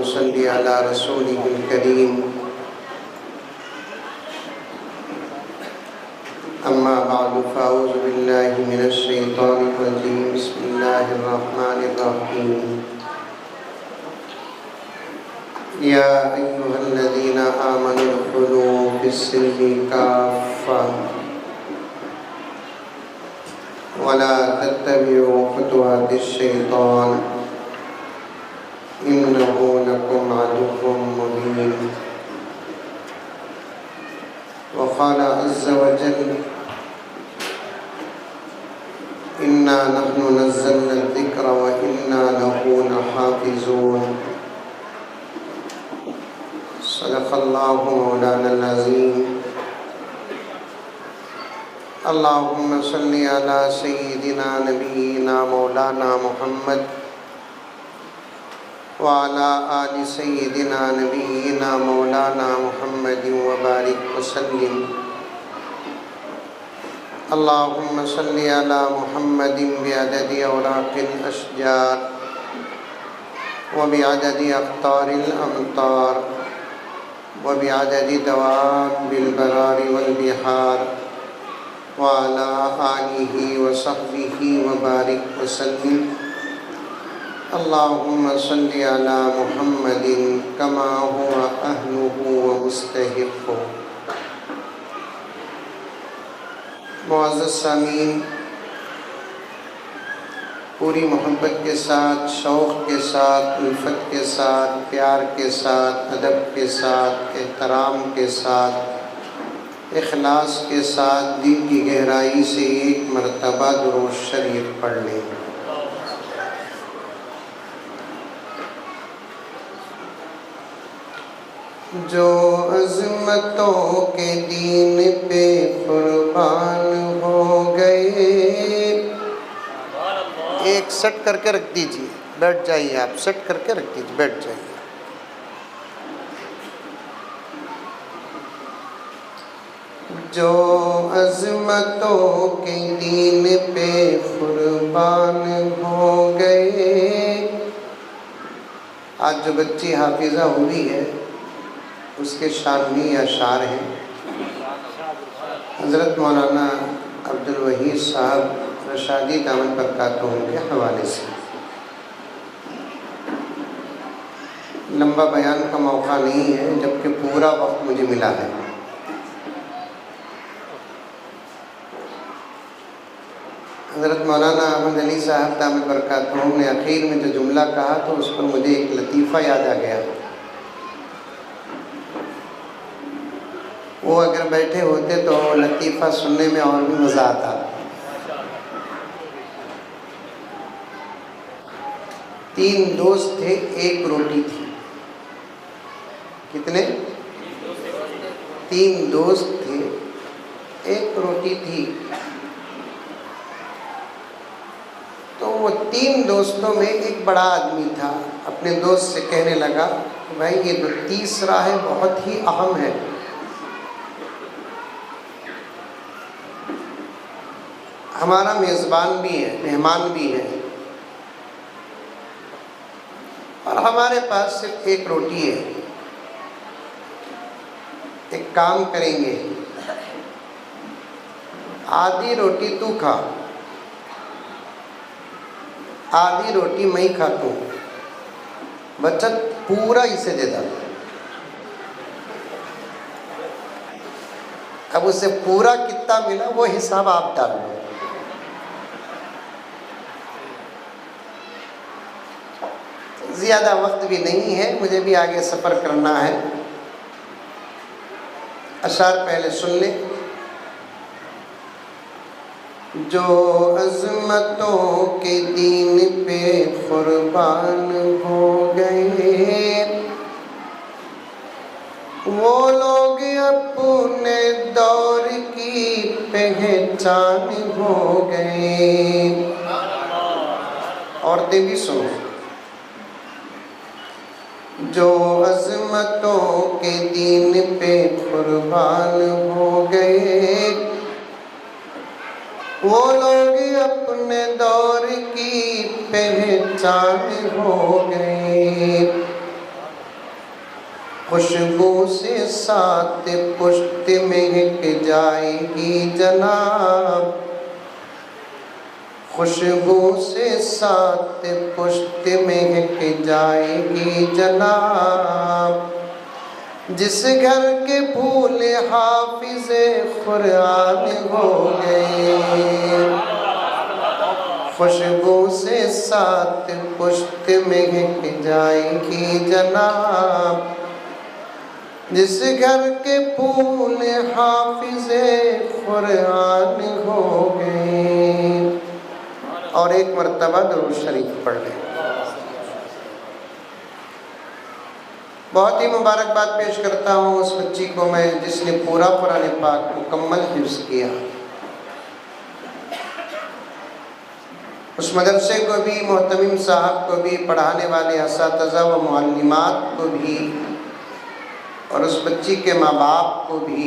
صل على رسوله الكريم أما بعد فأعوذ بالله من الشيطان الرجيم بسم الله الرحمن الرحيم يا أيها الذين آمنوا ادخلوا في السلم كافة ولا تتبعوا خطوات الشيطان إنه لكم عدو مبين وقال عز وجل إنا نحن نزلنا الذكر وإنا له لحافظون صدق الله مولانا العظيم اللهم صل على سيدنا نبينا مولانا محمد وعلى آل سيدنا نبينا مولانا محمد وبارك وسلم اللهم صل على محمد بعدد أوراق الأشجار وبعدد أقطار الأمطار وبعدد دواب البرار والبحار وعلى آله وصحبه وبارك وسلم اللهم صل على محمد كما هو أهله ومستحقه۔ معزز سامعین، پوری محبت کے ساتھ، شوق کے ساتھ، الفت کے ساتھ، پیار کے ساتھ، ادب کے ساتھ، احترام کے ساتھ، اخلاص کے ساتھ دل کی گہرائی سے ایک مرتبہ درود شریف پڑھ لیں۔ جو عظمتوں کے دین پہ قربان ہو گئے، ایک سیٹ کر کے رکھ دیجئے، بیٹھ جائیے، آپ سیٹ کر کے رکھ دیجئے، بیٹھ جائیے۔ جو عظمتوں کے دین پہ قربان ہو گئے، آج جو بچی حافظہ ہوئی ہے اس کے شانوی اشعار ہیں حضرت مولانا عبدالوحید صاحب رشادی دامن برکاتہم کے حوالے سے۔ لمبا بیان کا موقع نہیں ہے جبکہ پورا وقت مجھے ملا ہے۔ حضرت مولانا احمد علی صاحب دامن برکاتہم نے اخیر میں جو جملہ کہا تو اس پر مجھے ایک لطیفہ یاد آ گیا۔ وہ اگر بیٹھے ہوتے تو لطیفہ سننے میں اور بھی مزہ آتا۔ تین دوست تھے، ایک روٹی تھی۔ کتنے؟ تین دوست تھے، ایک روٹی تھی۔ تو وہ تین دوستوں میں ایک بڑا آدمی تھا، اپنے دوست سے کہنے لگا کہ بھائی یہ جو تیسرا ہے بہت ہی اہم ہے، ہمارا میزبان بھی ہے، مہمان بھی ہے، اور ہمارے پاس صرف ایک روٹی ہے۔ ایک کام کریں گے، آدھی روٹی تو کھا، آدھی روٹی میں کھاتا ہوں، بچت پورا اسے دے دا۔ اب اسے پورا کتنا ملا وہ حساب آپ ڈال لو۔ زیادہ وقت بھی نہیں ہے، مجھے بھی آگے سفر کرنا ہے۔ اشعار پہلے سن لیں۔ جو عظمتوں کے دین پہ قربان ہو گئے، وہ لوگ اپنے دور کی پہچان ہو گئے۔ عورتیں بھی سنو۔ جو عظمتوں کے دین پہ قربان ہو گئے، وہ لوگ اپنے دور کی پہچان ہو گئے۔ خوشبو سے ساتھ پشت مہک جائے گی جناب، خوشبو سے ساتھ پشت مہک جائے گی جناب، جس گھر کے پھول حافظ قرآن ہو گئے، خوشبو سے ساتھ پشت مہک جائے گی جناب، جس گھر کے پھول حافظ قرآن ہو گئے۔ اور ایک مرتبہ درود شریف پڑھ لیں۔ بہت ہی مبارکباد پیش کرتا ہوں اس بچی کو میں جس نے پورا قرآن پاک مکمل حفظ کیا۔ اس مدرسے کو بھی، محتمم صاحب کو بھی، پڑھانے والے اساتذہ و معلمات کو بھی، اور اس بچی کے ماں باپ کو بھی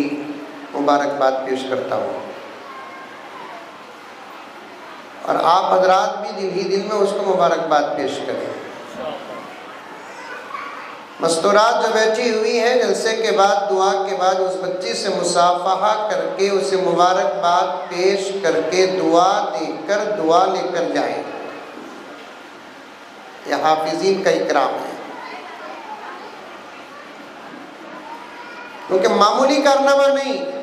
مبارکباد پیش کرتا ہوں۔ اور آپ حضرات بھی دل ہی دل میں اس کو مبارکباد پیش کریں۔ مستورات جو بیٹھی ہوئی ہیں، جلسے کے بعد، دعا کے بعد اس بچی سے مصافحہ کر کے، اسے مبارکباد پیش کر کے، دعا دے کر، دعا لے کر جائیں۔ یہ حافظین کا اکرام ہے، کیونکہ معمولی کارنامہ نہیں۔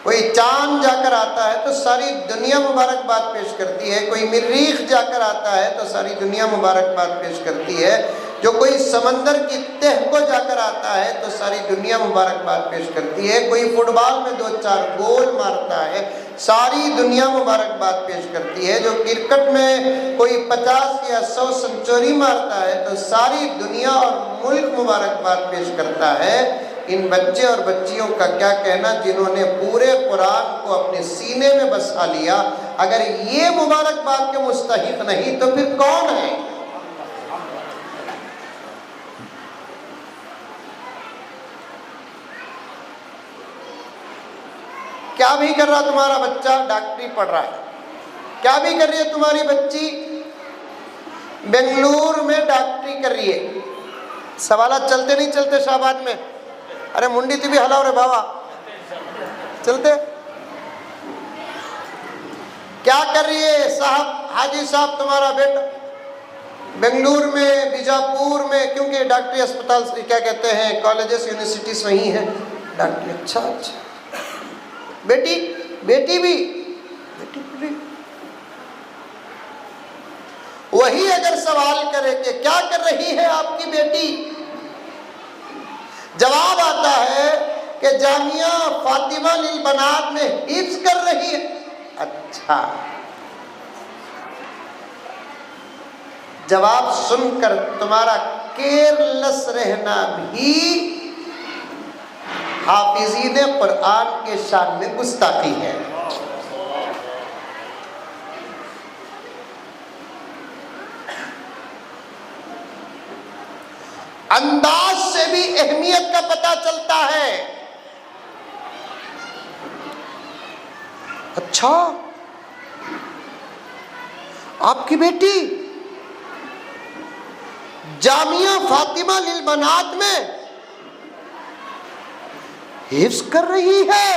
کوئی چاند جا کر آتا ہے تو ساری دنیا مبارکباد پیش کرتی ہے، کوئی مریخ جا کر آتا ہے تو ساری دنیا مبارکباد پیش کرتی ہے، جو کوئی سمندر کی تہ کو جا کر آتا ہے تو ساری دنیا مبارکباد پیش کرتی ہے، کوئی فٹ بال میں 2-4 گول مارتا ہے، ساری دنیا مبارکباد پیش کرتی ہے، جو کرکٹ میں کوئی 50 یا 100 سنچری مارتا ہے تو ساری دنیا اور ملک مبارکباد پیش کرتا ہے۔ ان بچے اور بچیوں کا کیا کہنا جنہوں نے پورے قرآن کو اپنے سینے میں بسا لیا، اگر یہ مبارکباد کے مستحق نہیں تو پھر کون ہے؟ کیا بھی کر رہا تمہارا بچہ؟ ڈاکٹری پڑھ رہا ہے۔ کیا بھی کر رہی ہے تمہاری بچی؟ بنگلور میں ڈاکٹری کر رہی ہے۔ سوالات چلتے نہیں چلتے شہباد میں؟ ارے منڈی تی بھی ہلاو رے بابا، چلتے؟ کیا کر رہی ہے صاحب، حاجی صاحب تمہارا بیٹا؟ بنگلور میں، بیجاپور میں، کیونکہ ڈاکٹری اسپتال سے کیا کہتے ہیں، کالجز، یونیورسٹیز وہیں ہیں ڈاکٹری۔ اچھا بیٹی بھی وہی اگر سوال کرے کہ کیا کر رہی ہے آپ کی بیٹی، جواب آتا ہے کہ جامعہ فاطمہ للبنات میں حفظ کر رہی ہے۔ اچھا، جواب سن کر تمہارا کیئرلیس رہنا بھی حافظین قرآن کے شان میں گستاخی ہے۔ انداز سے بھی اہمیت کا پتہ چلتا ہے۔ اچھا، آپ کی بیٹی جامعہ فاطمہ للبنات میں حفظ کر رہی ہے،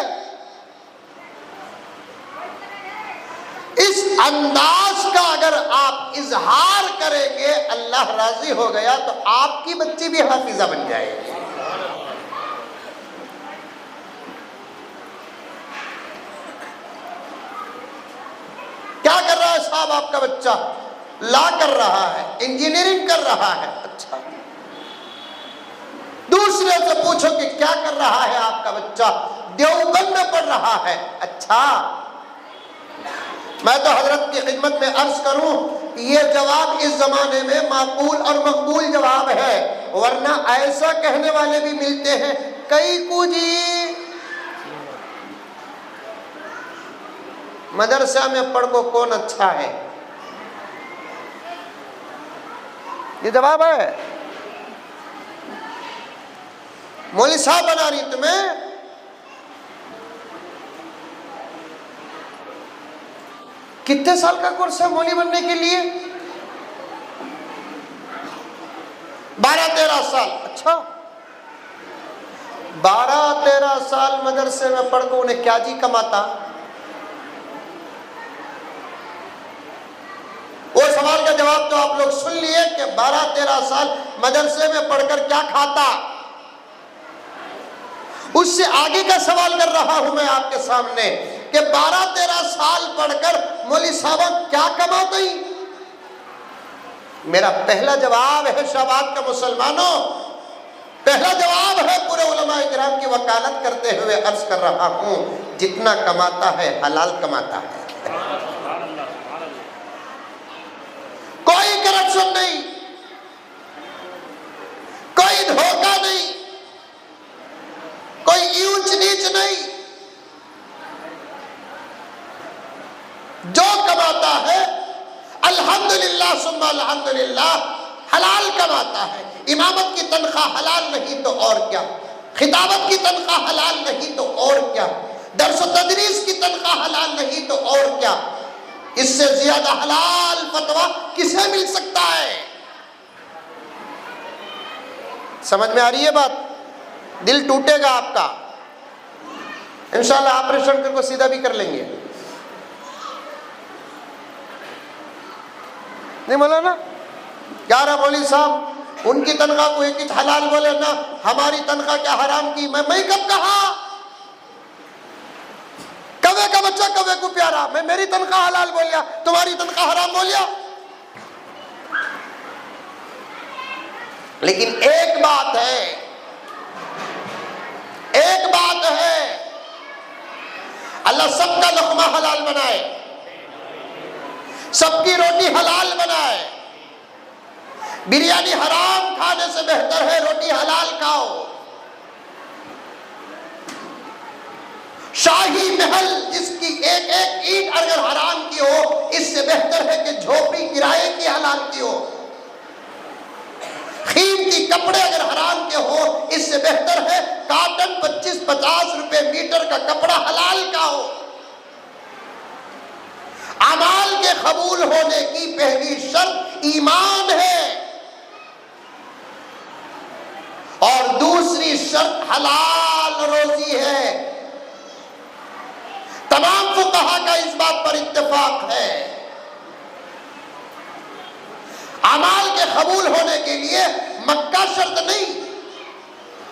اس انداز کا اگر آپ اظہار کریں گے اللہ راضی ہو گیا تو آپ کی بچی بھی حافظہ بن جائے گی۔ کیا کر رہا ہے صاحب آپ کا بچہ؟ لا کر رہا ہے، انجینئرنگ کر رہا ہے۔ اچھا، دوسرے سے پوچھو کہ کیا کر رہا ہے آپ کا بچہ؟ دیوبند میں پڑھ رہا ہے۔ اچھا، میں تو حضرت کی خدمت میں عرض کروں، یہ جواب اس زمانے میں معقول اور مقبول جواب ہے، ورنہ ایسا کہنے والے بھی ملتے ہیں، کئی کو جی مدرسہ میں پڑھ کو کون اچھا ہے، یہ جواب ہے۔ مولوی صاحب بنا رہی تمہیں، کتنے سال کا کورس ہے مولوی بننے کے لیے؟ 12-13 سال. اچھا 12-13 سال مدرسے میں پڑھ کے انہیں کیا جی کماتا؟ وہ سوال کا جواب تو آپ لوگ سن لیے کہ 12-13 سال مدرسے میں پڑھ کر کیا کھاتا. اس سے آگے کا سوال کر رہا ہوں میں آپ کے سامنے کہ 12-13 سال پڑھ کر مولوی صاحبہ کیا کماتے ہیں؟ میرا پہلا جواب ہے شہباد کا مسلمانوں، پہلا جواب ہے پورے علماء کرام کی وکالت کرتے ہوئے عرض کر رہا ہوں، جتنا کماتا ہے حلال کماتا ہے. کوئی کرپشن نہیں، کوئی دھوکہ نہیں، کوئی اونچ نیچ نہیں. جو کماتا ہے الحمدللہ ثم الحمدللہ حلال کماتا ہے. امامت کی تنخواہ حلال نہیں تو اور کیا، خطابت کی تنخواہ حلال نہیں تو اور کیا، درس و تدریس کی تنخواہ حلال نہیں تو اور کیا. اس سے زیادہ حلال فتویٰ کسے مل سکتا ہے؟ سمجھ میں آ رہی ہے بات؟ دل ٹوٹے گا آپ کا. انشاءاللہ آپریشن کر کو سیدھا بھی کر لیں گے. نہیں مولانا کیا رہا مولوی صاحب ان کی تنخواہ کو ایک حلال بولے نا، ہماری تنخواہ کیا حرام کی؟ میں کب کہا؟ کوے کا بچہ کوے کو پیارا. میں میری تنخواہ حلال بولیا، تمہاری تنخواہ حرام بولیا. لیکن ایک بات ہے اللہ سب کا لقمہ حلال بنائے، سب کی روٹی حلال بنائے. بریانی حرام کھانے سے بہتر ہے روٹی حلال کھاؤ. شاہی محل جس کی ایک ایک اینٹ اگر حرام کی ہو، اس سے بہتر ہے کہ جھوپڑی کرائے کی حلال کی ہو. قیمتی کپڑے اگر حرام کے ہو، اس سے بہتر ہے کاٹن 25-50 روپے میٹر کا کپڑا حلال کا ہو. اعمال کے قبول ہونے کی پہلی شرط ایمان ہے، اور دوسری شرط حلال روزی ہے. تمام فقہا کا اس بات پر اتفاق ہے. اعمال کے قبول ہونے کے لیے مکہ شرط نہیں،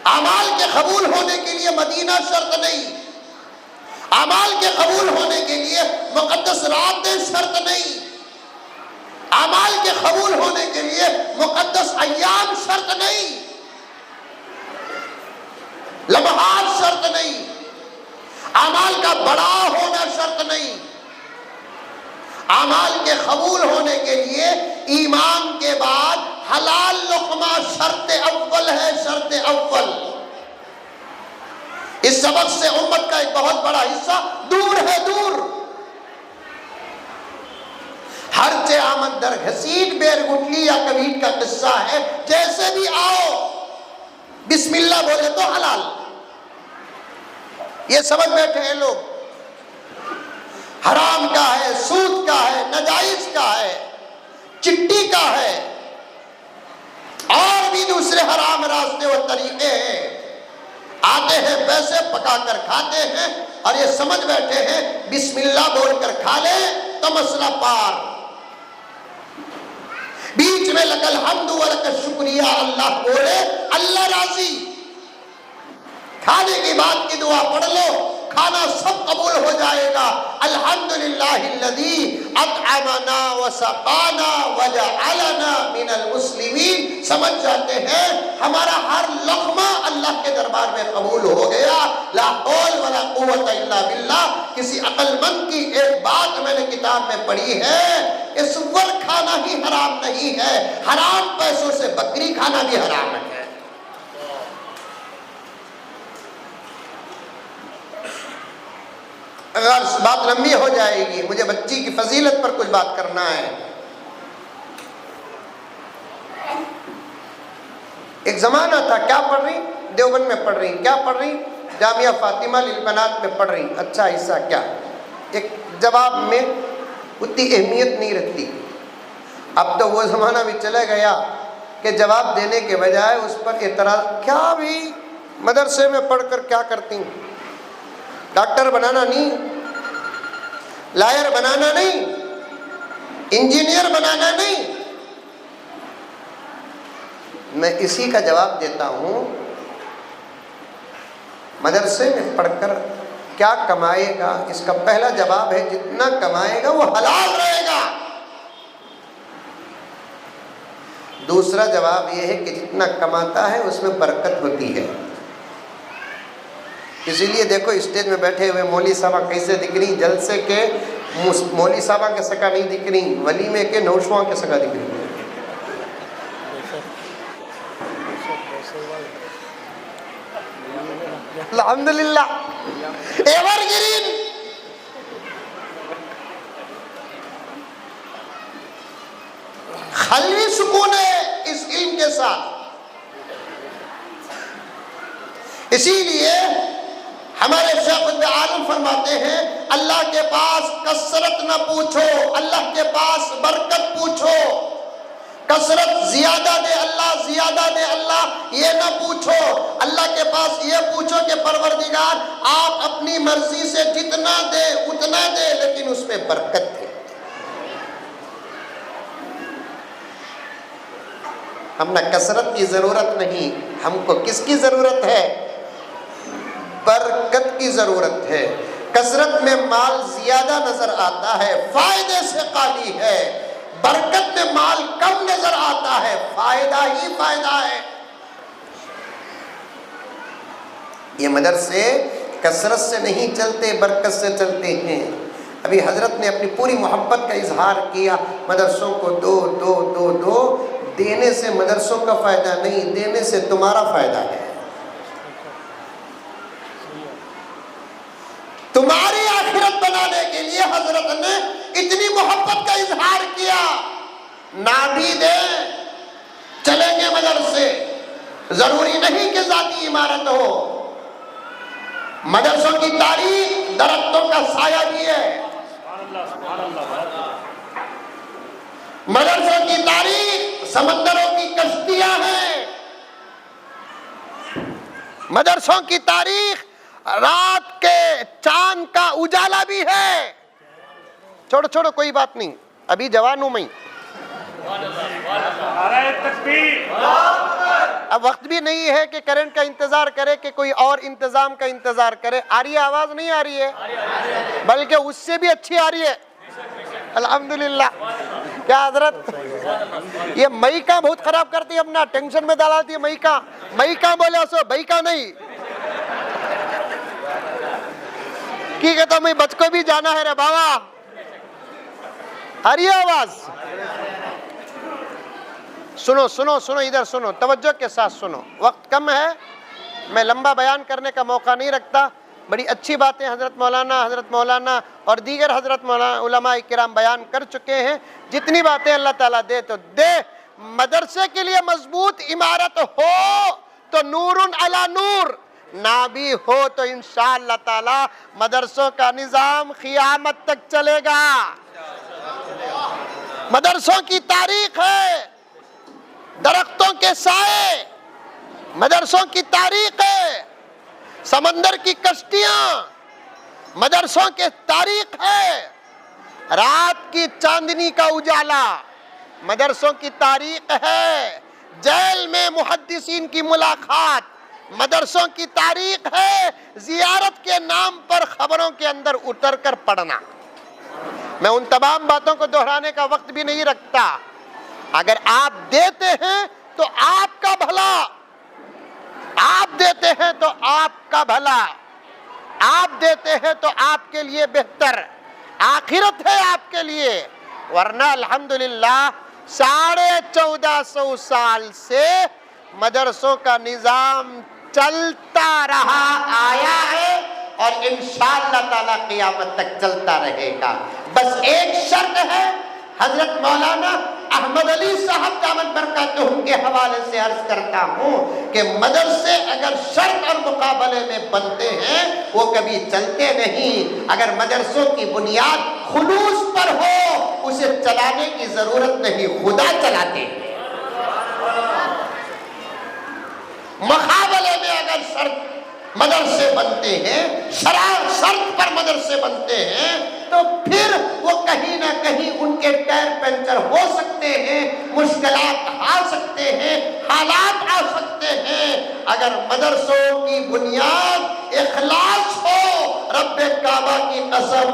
اعمال کے قبول ہونے کے لیے مدینہ شرط نہیں، اعمال کے قبول ہونے کے لیے مقدس راتیں شرط نہیں، اعمال کے قبول ہونے کے لیے مقدس ایام شرط نہیں، لمحات شرط نہیں، اعمال کا بڑا ہونا شرط نہیں. اعمال کے قبول ہونے کے لیے ایمان کے بعد حلال لقمہ شرط اول ہے، شرط اول. اس سبق سے امت کا ایک بہت بڑا حصہ دور ہے، دور. ہر چے آمد در گھسیٹ بیر گٹلی یا کبیٹ کا قصہ ہے. جیسے بھی آؤ بسم اللہ بولے تو حلال. یہ سمجھ بیٹھے ہیں لوگ حرام کا ہے، سود کا ہے، ناجائز کا ہے، چٹی کا ہے، اور بھی دوسرے حرام راستے و طریقے ہیں. آتے ہیں پیسے پکا کر کھاتے ہیں، اور یہ سمجھ بیٹھے ہیں بسم اللہ بول کر کھا لے تو مسئلہ پار. بیچ میں لک الحمد و لک شکریہ اللہ بولے اللہ راضی. کھانے کی بات کی دعا پڑھ لو، کھانا سب قبول ہو جائے گا. الحمدللہ الذی اطعمنا وسقانا وجعلنا من المسلمین. سمجھ جاتے ہیں ہمارا ہر لقمہ اللہ کے دربار میں قبول ہو گیا. لا حول ولا قوت الا باللہ. کسی عقل مند کی ایک بات میں نے کتاب میں پڑھی ہے کہ سور کھانا ہی حرام نہیں ہے، حرام پیسوں سے بکری کھانا بھی حرام ہے. اگر بات لمبی ہو جائے گی، مجھے بچی کی فضیلت پر کچھ بات کرنا ہے. ایک زمانہ تھا، کیا پڑھ رہی؟ دیوبند میں پڑھ رہی. کیا پڑھ رہی؟ جامعہ فاطمہ للبنات میں پڑھ رہی. اچھا حصہ کیا؟ ایک جواب میں اتنی اہمیت نہیں رکھتی. اب تو وہ زمانہ بھی چلا گیا کہ جواب دینے کے بجائے اس پر اعتراض، کیا بھی مدرسے میں پڑھ کر کیا کرتی ہوں؟ ڈاکٹر بنانا نہیں، لائر بنانا نہیں، انجینئر بنانا نہیں۔ میں اسی کا جواب دیتا ہوں، مدرسے میں پڑھ کر کیا کمائے گا؟ اس کا پہلا جواب ہے جتنا کمائے گا وہ حلال رہے گا۔ دوسرا جواب یہ ہے کہ جتنا کماتا ہے اس میں برکت ہوتی ہے۔ اسی لیے دیکھو اسٹیج میں بیٹھے ہوئے مولوی صاحبہ کیسے دکھ رہی، جلسے کے مولوی صاحبہ کے سکا نہیں دکھ رہی، ولیمے کے نوشواں کے سکا دکھ رہی۔ الحمدللہ ایور گرین۔ خلوی سکون ہے اس علم کے ساتھ۔ اسی لیے ہمارے شیخ عالم فرماتے ہیں اللہ کے پاس کثرت نہ پوچھو، اللہ کے پاس برکت پوچھو۔ کثرت زیادہ دے اللہ، زیادہ دے اللہ یہ نہ پوچھو، اللہ کے پاس یہ پوچھو کہ پروردگار آپ اپنی مرضی سے جتنا دے اتنا دے، لیکن اس میں برکت دے۔ ہم نہ کثرت کی ضرورت نہیں، ہم کو کس کی ضرورت ہے؟ برکت کی ضرورت ہے۔ کثرت میں مال زیادہ نظر آتا ہے، فائدے سے خالی ہے، برکت میں مال کم نظر آتا ہے، فائدہ ہی فائدہ ہے۔ یہ مدرسے کثرت سے نہیں چلتے، برکت سے چلتے ہیں۔ ابھی حضرت نے اپنی پوری محبت کا اظہار کیا، مدرسوں کو دو دو دو دو۔ دینے سے مدرسوں کا فائدہ نہیں، دینے سے تمہارا فائدہ ہے۔ تمہاری آخرت بنانے کے لیے حضرت نے اتنی محبت کا اظہار کیا۔ نہ بھی دے چلیں گے مدرسے، ضروری نہیں کہ ذاتی عمارت ہو۔ مدرسوں کی تاریخ درختوں کا سایہ بھی ہے، مدرسوں کی تاریخ سمندروں کی کشتیاں ہیں، مدرسوں کی تاریخ رات کے چاند کا اجالا بھی ہے۔ چھوڑو چھوڑو کوئی بات نہیں، ابھی جوان ہوں میں، اب وقت بھی نہیں ہے کہ کرنٹ کا انتظار کرے کہ کوئی اور انتظام کا انتظار کرے۔ آ رہی ہے آواز؟ نہیں آ رہی ہے، بلکہ اس سے بھی اچھی آ رہی ہے الحمدللہ۔ کیا حضرت یہ مئیکا بہت خراب کرتی ہے، اپنا ٹینشن میں ڈالتی ہے۔ مئیکا مئیکا بولے سو بھئیکا نہیں کی کہتا میں بچ کو بھی جانا ہے رے بابا۔ آ رہی ہے آواز؟ سنو سنو سنو، ادھر سنو، توجہ کے ساتھ سنو، وقت کم ہے، میں لمبا بیان کرنے کا موقع نہیں رکھتا۔ بڑی اچھی باتیں حضرت مولانا اور دیگر حضرت علماء کرام بیان کر چکے ہیں۔ جتنی باتیں اللہ تعالیٰ دے تو دے۔ مدرسے کے لیے مضبوط عمارت ہو تو نور علی نور، نہ بھی ہو تو انشاءاللہ تعالی مدرسوں کا نظام قیامت تک چلے گا۔ مدرسوں کی تاریخ ہے، درختوں کے سائے، مدرسوں کی تاریخ ہے، سمندر کی کشتیاں، مدرسوں کے تاریخ ہے، رات کی چاندنی کا اجالا، مدرسوں کی تاریخ ہے، جیل میں محدثین کی ملاقات، مدرسوں کی تاریخ ہے، زیارت کے نام پر خبروں کے اندر اتر کر پڑھنا۔ میں ان تمام باتوں کو دہرانے کا وقت بھی نہیں رکھتا۔ اگر آپ دیتے ہیں تو آپ کا بھلا، آپ دیتے ہیں تو آپ کا بھلا، آپ دیتے ہیں تو آپ کے لیے بہتر، آخرت ہے آپ کے لیے۔ ورنہ الحمدللہ 1450 سال سے مدرسوں کا نظام چلتا رہا آیا ہے اور انشاءاللہ تعالی قیامت تک چلتا رہے گا۔ بس ایک شرط ہے، حضرت مولانا احمد علی صاحب دامت برکاتہم کے حوالے سے عرض کرتا ہوں کہ مدرسے اگر شرط اور مقابلے میں بنتے ہیں وہ کبھی چلتے نہیں۔ اگر مدرسوں کی بنیاد خلوص پر ہو اسے چلانے کی ضرورت نہیں، خدا چلاتے ہیں۔ مقابلے میں اگر شرط مدرسے بنتے ہیں، شرط پر مدرسے بنتے ہیں، تو پھر وہ کہیں نہ کہیں ان کے ٹائر پنچر ہو سکتے ہیں، مشکلات آ سکتے ہیں، حالات آ سکتے ہیں۔ اگر مدرسوں کی بنیاد اخلاص ہو، رب کعبہ کی قسم،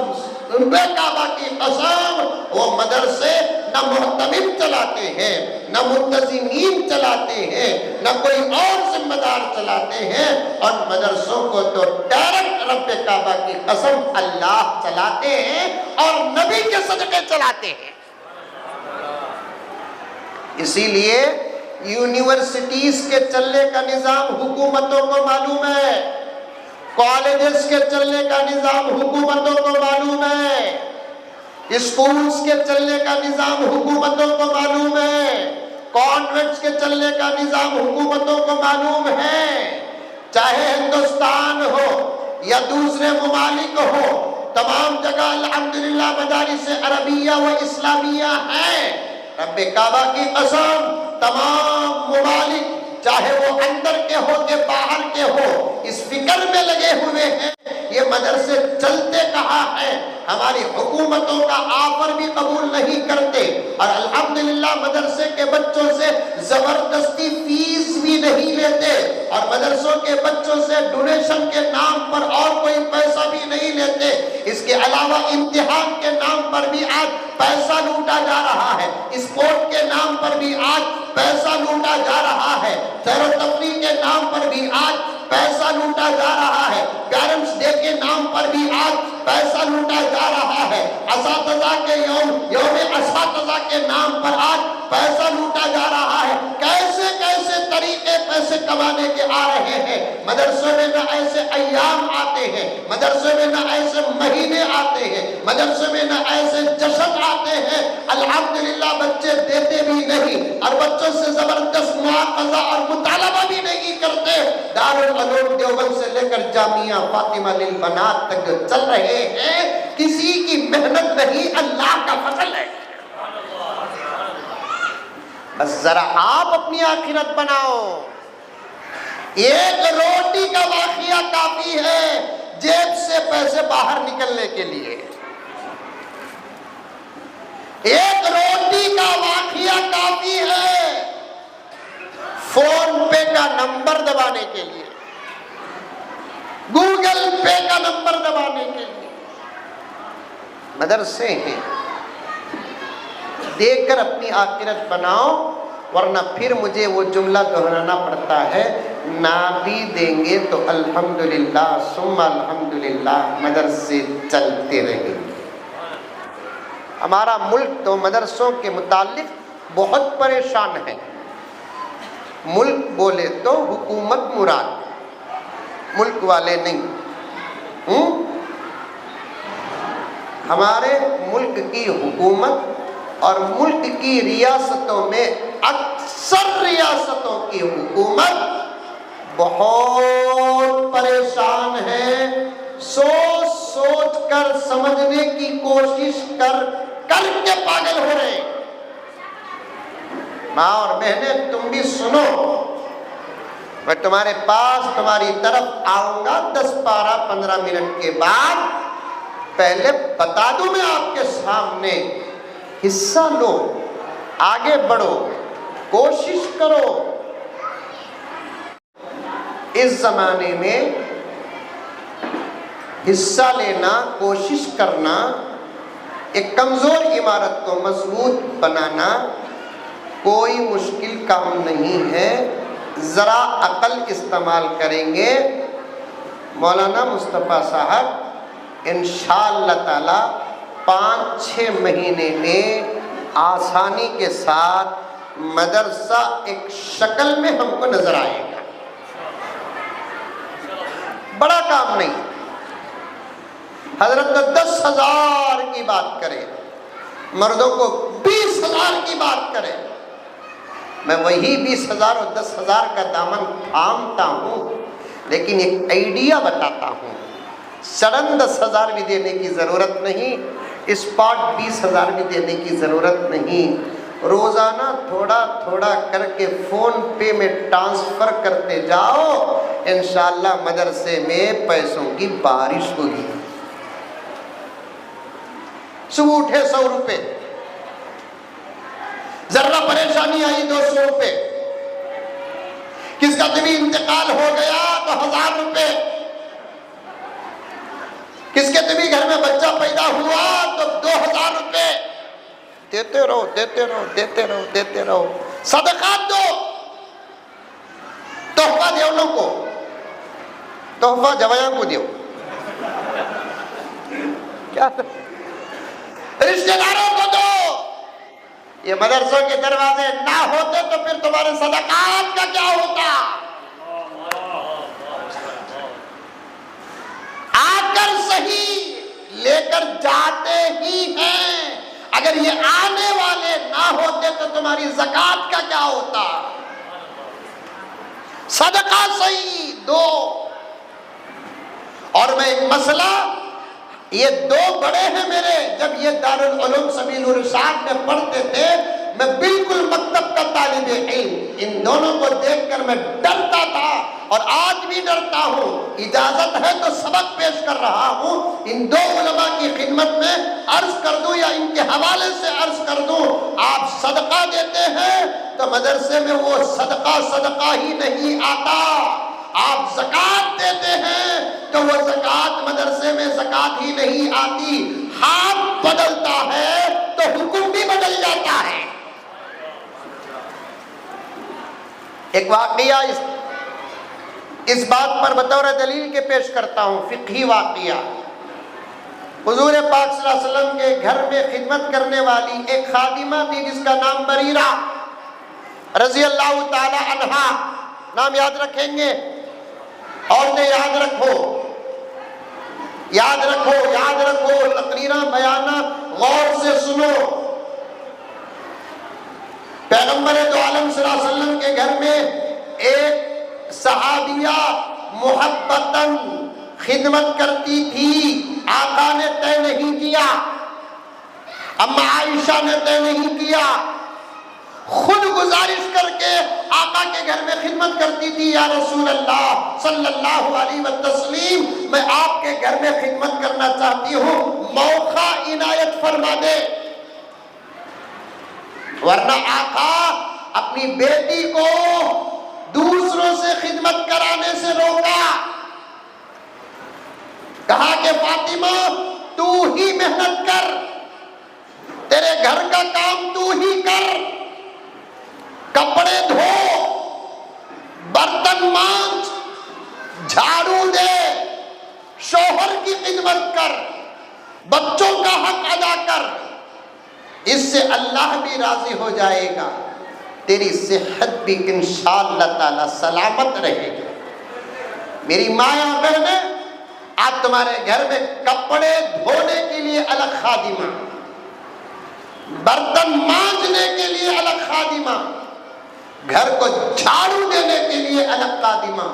وہ مدرسے نہ محتمم چلاتے ہیں، نہ منتظمین چلاتے ہیں، نہ کوئی اور ذمہ دار چلاتے ہیں، اور مدرسوں کو تو ڈائریکٹ رب کعبہ کی قسم اللہ چلاتے ہیں اور نبی کے صدقے چلاتے ہیں۔ اسی لیے یونیورسٹیز کے چلنے کا نظام حکومتوں کو معلوم ہے، کالجز کے چلنے کا نظام حکومتوں کو معلوم ہے، اسکولز کے چلنے کا نظام حکومتوں کو معلوم ہے، کانوینٹس کے چلنے کا نظام حکومتوں کو معلوم ہے۔ چاہے ہندوستان ہو یا دوسرے ممالک ہو، تمام جگہ الحمدللہ مدارس عربیہ و اسلامیہ ہیں۔ رب کعبہ کی قسم، تمام ممالک چاہے وہ اندر کے ہو کہ باہر کے ہو، اس فکر میں لگے ہوئے ہیں یہ مدرسے چلتے کہاں ہیں۔ ہماری حکومتوں کا آفر بھی قبول نہیں کرتے، اور الحمدللہ مدرسے کے بچوں سے زبردستی فیس بھی نہیں لیتے، اور مدرسوں کے بچوں سے ڈونیشن کے نام پر اور کوئی پیسہ بھی نہیں لیتے۔ اس کے علاوہ امتحان کے نام پر بھی آج پیسہ لوٹا جا رہا ہے، اسپورٹ کے نام پر بھی آج پیسہ لوٹا جا رہا ہے، سیر و تفریح کے نام پر بھی آج پیسہ لوٹا جا رہا ہے، پیرنٹس ڈے کے نام پر بھی آج پیسہ لوٹا جا رہا ہے، اساتذہ کے یوم اساتذہ کے نام پر آج پیسہ لوٹا جا رہا ہے۔ کیسے کیسے طریقے پیسے کمانے کے آ رہے ہیں۔ مدرسوں میں نہ ایسے ایام آتے ہیں، مدرسے میں نہ ایسے مہینے آتے ہیں، مدرسے میں نہ ایسے جشن آتے ہیں، الحمدللہ بچے دیتے بھی نہیں، اور بچوں سے زبردست مواخذہ اور مطالبہ بھی نہیں کرتے۔ دارالعلوم دیوبند سے لے کر جامعہ فاطمہ للبنات تک جو چل رہے ہیں، کسی کی محنت نہیں، اللہ کا فضل ہے۔ بس ذرا آپ اپنی آخرت بناؤ۔ ایک روٹی کا واقعہ کافی ہے جیب سے پیسے باہر نکلنے کے لیے، ایک روٹی کا واقعہ کافی ہے فون پے کا نمبر دبانے کے لیے، گوگل پے کا نمبر دبانے کے لیے۔ مدرسے ہیں، دیکھ کر اپنی آخرت بناؤ، ورنہ پھر مجھے وہ جملہ دہرانا پڑتا ہے، نہ بھی دیں گے تو الحمدللہ ثم الحمدللہ مدرسے چلتے رہیں گے۔ ہمارا ملک تو مدرسوں کے متعلق بہت پریشان ہے۔ ملک بولے تو حکومت مراد، ملک والے نہیں۔ ہمارے ملک کی حکومت اور ملک کی ریاستوں میں اکثر ریاستوں کی حکومت بہت پریشان ہے، سوچ سوچ کر سمجھنے کی کوشش کر کے پاگل ہو رہے ہیں۔ ماں اور بہنیں تم بھی سنو، میں تمہارے پاس تمہاری طرف آؤں گا 10-15 منٹ کے بعد، پہلے بتا دوں میں آپ کے سامنے، حصہ لو، آگے بڑھو، کوشش کرو۔ اس زمانے میں حصہ لینا، کوشش کرنا، ایک کمزور عمارت کو مضبوط بنانا کوئی مشکل کام نہیں ہے۔ ذرا عقل استعمال کریں گے، مولانا مصطفیٰ صاحب انشاءاللہ تعالی 5-6 مہینے میں آسانی کے ساتھ مدرسہ ایک شکل میں ہم کو نظر آئے گا۔ بڑا کام نہیں، حضرت 10,000 کی بات کرے، مردوں کو 20,000 کی بات کرے، میں وہی 20,000 اور 10,000 کا دامن تھامتا ہوں، لیکن ایک آئیڈیا بتاتا ہوں۔ سڈن 10,000 بھی دینے کی ضرورت نہیں، اسپاٹ 20,000 بھی دینے کی ضرورت نہیں۔ روزانہ تھوڑا تھوڑا کر کے فون پے میں ٹرانسفر کرتے جاؤ، انشاءاللہ مدرسے میں پیسوں کی بارش ہوگی۔ صبح اٹھے 100 روپے، ذرا پریشانی آئی 200 روپے، کس کا طبی انتقال ہو گیا تو 1000 روپے، کس کے طبی گھر میں بچہ پیدا ہوا تو 2000 روپے، دیتے رہو دیتے رہو دیتے رہو دیتے رہو، صدقات دو، تحفہ دیو کو، تحفہ جوایاں کو دیو، کیا رشتہ داروں کو دو۔ یہ مدرسوں کے دروازے نہ ہوتے تو پھر تمہارے صدقات کا کیا ہوتا؟ آ کر صحیح لے کر جاتے ہی ہیں، اگر یہ آنے والے نہ ہوتے تو تمہاری زکوٰۃ کا کیا ہوتا؟ صدقہ صحیح دو۔ اور میں ایک مسئلہ، یہ 2 بڑے ہیں میرے، جب یہ دارالعلوم سبیل الرشاد میں پڑھتے تھے، میں بالکل مکتب کا طالب علم، ان دونوں کو دیکھ کر میں ڈرتا تھا اور آج بھی ڈرتا ہوں۔ اجازت ہے تو سبق پیش کر رہا ہوں، ان 2 علماء کی خدمت میں عرض کر دوں یا ان کے حوالے سے عرض کر دوں، آپ صدقہ دیتے ہیں تو مدرسے میں وہ صدقہ ہی نہیں آتا، آپ زکوٰۃ دیتے ہیں تو وہ زکوٰۃ مدرسے میں زکوٰۃ ہی نہیں آتی، ہاتھ بدلتا ہے تو حکم بھی بدل جاتا ہے۔ ایک واقعہ اس بات پر بطور دلیل کے پیش کرتا ہوں، فقہی واقعہ۔ حضور پاک صلی اللہ علیہ وسلم کے گھر میں خدمت کرنے والی ایک خادمہ تھی جس کا نام بریرہ رضی اللہ تعالی عنہا، نام یاد رکھیں گے، عورتیں یاد رکھو یاد رکھو یاد رکھو، تقریراں بیانات غور سے سنو۔ پیغمبر دو عالم صلی اللہ علیہ وسلم کے گھر میں ایک صحابیہ محبتاً خدمت کرتی تھی، آقا نے طے نہیں کیا، اما عائشہ نے طے نہیں کیا، خود گزارش کر کے آقا کے گھر میں خدمت کرتی تھی، یا رسول اللہ صلی اللہ علیہ وسلم، میں آپ کے گھر میں خدمت کرنا چاہتی ہوں، موقع عنایت فرما دے۔ ورنہ آقا اپنی بیٹی کو دوسروں سے خدمت کرانے سے روکا، کہا کہ فاطمہ تو ہی محنت کر، تیرے گھر کا کام تو ہی کر، کپڑے دھو، برتن مانج، جھاڑو دے، شوہر کی خدمت کر، بچوں کا حق ادا کر، اس سے اللہ بھی راضی ہو جائے گا، تیری صحت بھی انشاءاللہ تعالی سلامت رہے گی۔ میری ماں بہنیں، آج تمہارے گھر میں کپڑے دھونے کے لیے الگ خادمہ، برتن مانجنے کے لیے الگ خادمہ، گھر کو جھاڑو دینے کے لیے الگ خادمہ،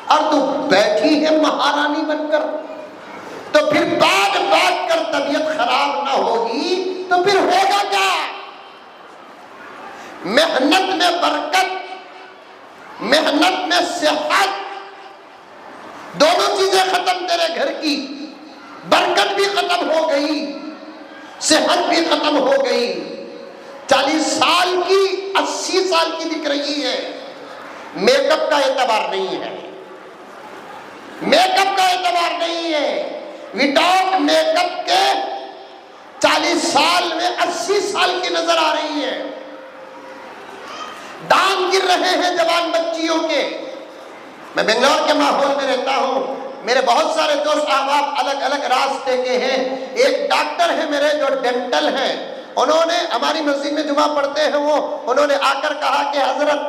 اور تو بیٹھی ہے مہارانی بن کر، تو پھر بات بات کر طبیعت خراب نہ ہوگی تو پھر ہوگا کیا؟ محنت میں برکت، محنت میں صحت، دونوں چیزیں ختم تیرے گھر کی، برکت بھی ختم ہو گئی، صحت بھی ختم ہو گئی۔ 40 سال کی 80 سال کی دکھ رہی ہے، میک اپ کا اعتبار نہیں ہے، میک اپ کا اعتبار نہیں ہے، وداؤٹ میک اپ کے 40 سال میں 80 سال کی نظر آ رہی ہے، دام گر رہے ہیں جوان بچیوں کے۔ میں بنگلور کے ماحول میں رہتا ہوں، میرے بہت سارے دوست احباب الگ الگ راستے کے ہیں، ایک ڈاکٹر ہے میرے جو ڈینٹل ہیں، انہوں نے ہماری مسجد میں جمعہ پڑھتے ہیں، انہوں نے آ کر کہا کہ حضرت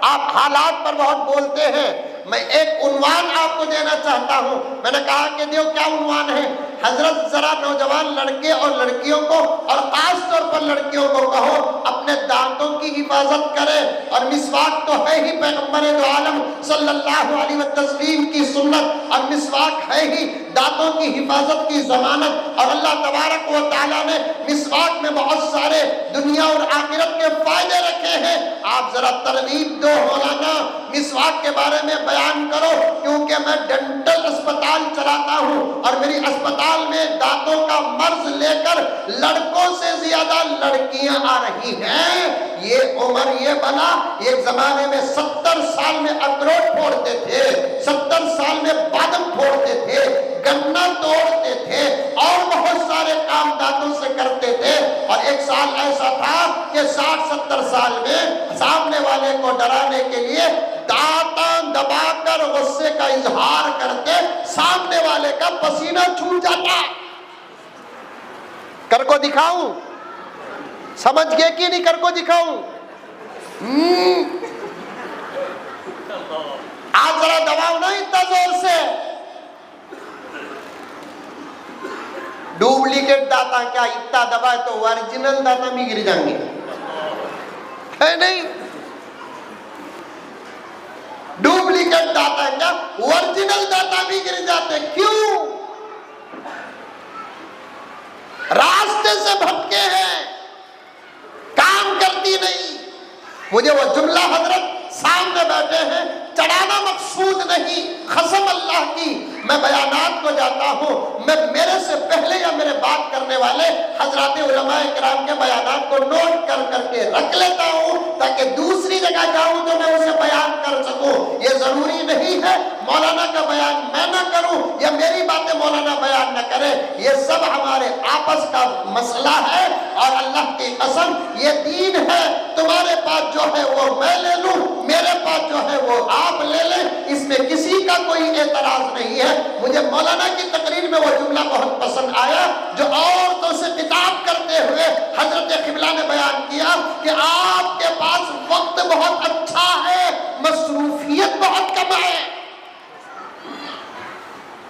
آپ حالات پر بہت بولتے ہیں، میں ایک عنوان آپ کو دینا چاہتا ہوں. میں نے کہا کہ دیو کیا عنوان ہے؟ حضرت ذرا نوجوان لڑکے اور لڑکیوں کو اور خاص طور پر لڑکیوں کو کہو اپنے دانتوں کی حفاظت کرے. اور مسواک تو ہے ہی پیغمبر دو عالم صلی اللہ علیہ وسلم کی سنت، اور مسواک ہے ہی دانتوں کی حفاظت کی ضمانت. اور اللہ تبارک و تعالیٰ نے مسواک میں بہت سارے دنیا اور آخرت کے فائدے رکھے ہیں. آپ ذرا ترغیب دو مولانا، مسواک کے بارے میں بیان کرو، کیونکہ میں ڈینٹل اسپتال چلاتا ہوں اور میری اسپتال میں دانتوں کا مرض لے کر لڑکوں سے زیادہ لڑکیاں آ رہی ہیں. یہ عمر یہ بنا، ایک زمانے میں 70 سال میں اخروٹ پھوڑتے تھے، 70 سال میں بادام پھوڑتے تھے، گنا توڑتے تھے اور بہت سارے کام دانتوں سے کرتے تھے. اور ایک سال ایسا تھا کہ 60-70 سال میں سامنے والے کو ڈرانے کے لیے دانت دبا کر غصے کا اظہار کرتے، سامنے والے کا پسینہ چھوٹ جاتا. کر کو دکھاؤں؟ سمجھ گئے کہ نہیں؟ کر کو دکھاؤں؟ آپ ذرا دباؤ نا اتنا زور سے. ڈپلیکیٹ داتا کیا اتنا دبائے تو اوریجنل داتا بھی گر جائیں گے، ہے نہیں؟ ڈپلیکیٹ داتا کیا اوریجنل داتا بھی گر جاتے. کیوں؟ راستے سے بھٹکے ہیں، کام کرتی نہیں. مجھے وہ جملہ حضرت سامنے بیٹھے ہیں چڑھانا مقصود نہیں، قسم اللہ کی میں بیانات کو جاتا ہوں، میں میرے سے پہلے یا میرے بات کرنے والے حضرات علماء کرام کے بیانات کو نوٹ کر کر کے رکھ لیتا ہوں تاکہ دوسری جگہ جاؤں تو میں اسے بیان کر سکوں. یہ ضروری نہیں ہے مولانا کا بیان میں نہ کروں یا میری باتیں مولانا بیان نہ کرے، یہ سب ہمارے آپس کا مسئلہ ہے. اور اللہ کی قسم یہ دین ہے، تمہارے پاس جو ہے وہ میں لے لوں، میرے پاس جو ہے وہ آپ لے لیں، اس میں کسی کا کوئی اعتراض نہیں ہے. مجھے مولانا کی تقریر میں وہ جملہ بہت پسند آیا جو عورتوں سے خطاب کرتے ہوئے حضرت قبلہ نے بیان کیا کہ آپ کے پاس وقت بہت اچھا ہے، مصروفیت بہت کم ہے.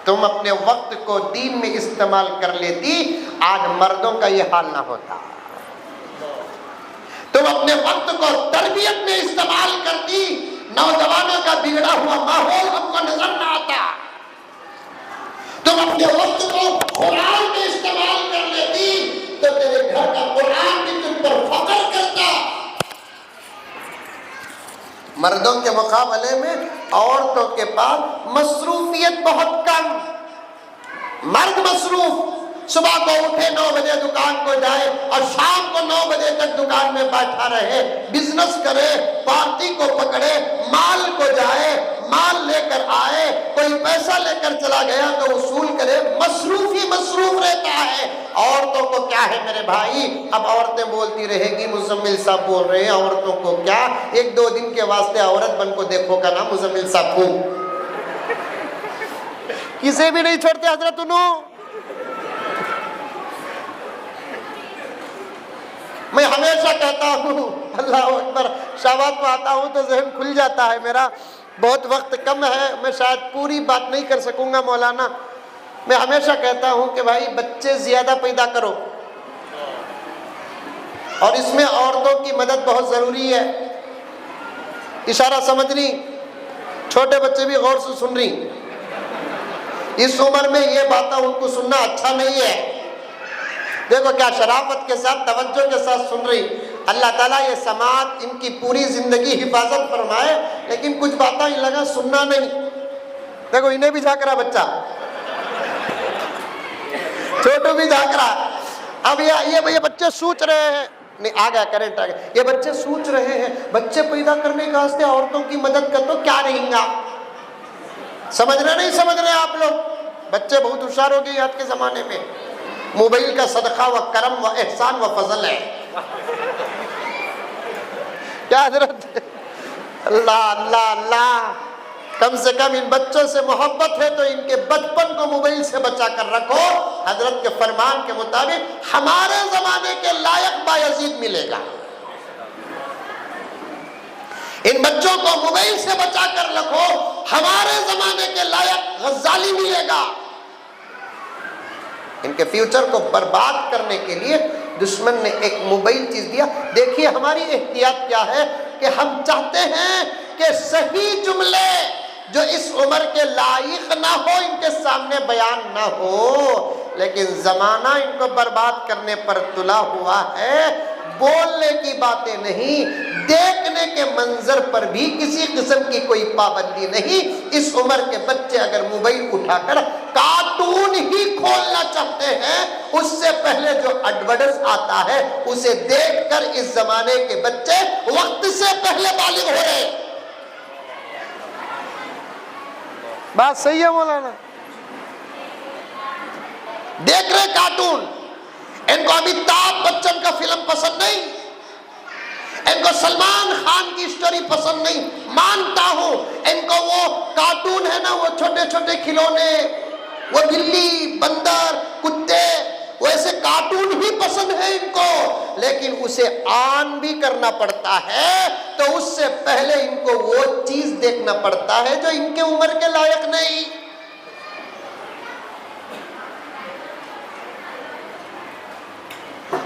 تم اپنے وقت کو دین میں استعمال کر لیتی، آج مردوں کا یہ حال نہ ہوتا. تم اپنے وقت کو تربیت میں استعمال کرتی، نوجوانوں کا بگڑا ہوا ماحول ہم کو نظر نہ آتا. تم اپنے وقت کو قرآن میں استعمال کر لیتی تو تیرے گھر کا قرآن بھی تم پر فخر کرتا. مردوں کے مقابلے میں عورتوں کے پاس مصروفیت بہت کم. مرد مصروف، صبح کو اٹھے 9 بجے دکان کو جائے اور شام کو 9 بجے تک دکان میں بیٹھا رہے، بزنس کرے، پارٹی کو پکڑے، مال کو جائے، مال لے کر آئے، کوئی پیسہ لے کر چلا گیا تو وصول کرے، مصروف ہی مصروف رہتا ہے. عورتوں کو کیا ہے میرے بھائی؟ اب عورتیں بولتی رہے گی، مزمل صاحب بول رہے ہیں عورتوں کو کیا، 1-2 دن کے واسطے عورت بن کو دیکھو کا نام مزمل صاحب کو کسے بھی نہیں چھوڑتے حضرت انہوں. میں ہمیشہ کہتا ہوں، اللہ اکبر، شہوات کو آتا ہوں تو ذہن کھل جاتا ہے میرا. بہت وقت کم ہے، میں شاید پوری بات نہیں کر سکوں گا مولانا. میں ہمیشہ کہتا ہوں کہ بھائی بچے زیادہ پیدا کرو، اور اس میں عورتوں کی مدد بہت ضروری ہے. اشارہ سمجھ رہی؟ چھوٹے بچے بھی غور سے سن رہی. اس عمر میں یہ باتیں ان کو سننا اچھا نہیں ہے. دیکھو کیا شرافت کے ساتھ، توجہ کے ساتھ سن رہی. اللہ تعالیٰ یہ سماعت ان کی پوری زندگی حفاظت فرمائے، لیکن کچھ باتیں ان لگا سننا نہیں. دیکھو انہیں بھی جھانک رہا بچہ، چھوٹو بھی جھانک رہا. اب یہ بچے سوچ رہے ہیں، نہیں آ گیا کرنٹ آ گیا. یہ بچے سوچ رہے ہیں بچے پیدا کرنے کے واسطے عورتوں کی مدد کر تو کیا رہیں گا. سمجھ رہے نہیں سمجھ رہے آپ لوگ؟ بچے بہت ہوشیار ہو گئے آج کے زمانے میں. موبائل کا صدقہ و کرم و احسان و فضل ہے. کیا حضرت؟ اللہ اللہ اللہ، کم سے کم ان بچوں سے محبت ہے تو ان کے بچپن کو موبائل سے بچا کر رکھو. حضرت کے فرمان کے مطابق ہمارے زمانے کے لائق بایزید ملے گا. ان بچوں کو موبائل سے بچا کر رکھو. ہمارے زمانے کے لائق غزالی ملے گا۔ ان کے فیوچر کو برباد کرنے کے لیے دشمن نے ایک موبائل چیز دیا۔ دیکھیے ہماری احتیاط کیا ہے کہ ہم چاہتے ہیں کہ صحیح جملے جو اس عمر کے لائق نہ ہو ان کے سامنے بیان نہ ہو، لیکن زمانہ ان کو برباد کرنے پر تلا ہوا ہے۔ بولنے کی باتیں نہیں، دیکھنے کے منظر پر بھی کسی قسم کی کوئی پابندی نہیں۔ اس عمر کے بچے اگر موبائل اٹھا کر کارٹون ہی کھولنا چاہتے ہیں، اس سے پہلے جو ایڈورٹائز آتا ہے اسے دیکھ کر اس زمانے کے بچے وقت سے پہلے بالغ ہو رہے ہیں۔ بات صحیح ہے مولانا۔ دیکھ رہے کارٹون، ان کو امیتابھ بچن کا فلم پسند نہیں، ان کو سلمان خان کی سٹوری پسند نہیں، مانتا ہوں ان کو وہ کارٹون ہے نا، وہ چھوٹے چھوٹے کھلونے، وہ بلی، بندر، کتے، وہ ایسے کارٹون ہی پسند ہے ان کو، لیکن اسے آن بھی کرنا پڑتا ہے تو اس سے پہلے ان کو وہ چیز دیکھنا پڑتا ہے جو ان کے عمر کے لائق نہیں۔